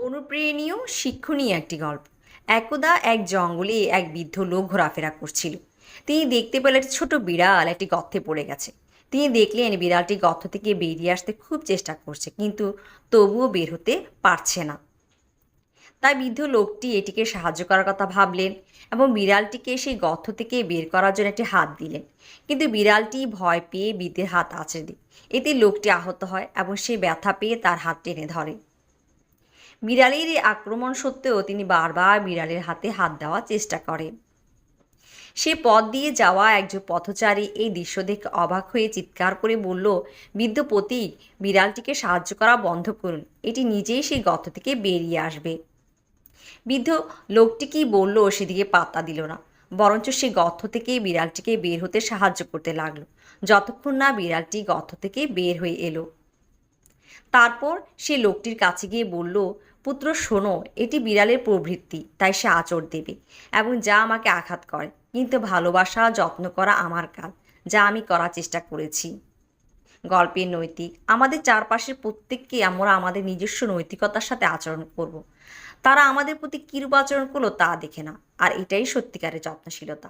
অনুপ্রেরণীয় শিক্ষণীয় একটি গল্প। একদা এক জঙ্গলে এক বৃদ্ধ লোক ঘোরাফেরা করছিল। তিনি দেখতে পেলেন একটি ছোট বিড়াল একটি গর্তে পড়ে গেছে। তিনি দেখলেন বিড়ালটি গর্ত থেকে বেরিয়ে আসতে খুব চেষ্টা করছে, কিন্তু তবুও বের হতে পারছে না। তাই বৃদ্ধ লোকটি এটিকে সাহায্য করার কথা ভাবলেন এবং বিড়ালটিকে সেই গর্ত থেকে বের করার জন্য একটি হাত দিলেন। কিন্তু বিড়ালটি ভয় পেয়ে বৃদ্ধের হাত আঁচড়ে দেয়। এতে লোকটি আহত হয় এবং সে ব্যথা পেয়ে তার হাত টেনে ধরে। বিড়ালের এই আক্রমণ সত্ত্বেও তিনি বারবার বিড়ালের হাতে হাত দেওয়ার চেষ্টা করেন। সে পথ দিয়ে যাওয়া একজন পথচারী এই দৃশ্য দেখে অবাক হয়ে চিৎকার করে বলল, বৃদ্ধ পথিক, বিড়ালটিকে সাহায্য করা বন্ধ করুন, এটি নিজেই সেই গর্ত থেকে বেরিয়ে আসবে। বৃদ্ধ লোকটি কি বলল সেদিকে পাত্তা দিল না, বরঞ্চ সে গর্ত থেকে বিড়ালটিকে বের হতে সাহায্য করতে লাগলো, যতক্ষণ না বিড়ালটি গর্ত থেকে বের হয়ে এলো। তারপর সে লোকটির কাছে গিয়ে বলল, পুত্র শোনো, এটি বিড়ালের প্রবৃত্তি, তাই সে আঁচড় দেবে এবং যা আমাকে আঘাত করে, কিন্তু ভালোবাসা যত্ন করা আমার কাজ, যা আমি করার চেষ্টা করেছি। গল্পের নৈতিক: আমাদের চারপাশের প্রত্যেককে আমরা আমাদের নিজস্ব নৈতিকতার সাথে আচরণ করব। তারা আমাদের প্রতি কীরূপ আচরণ করলো তা দেখে না, আর এটাই সত্যিকারের যত্নশীলতা।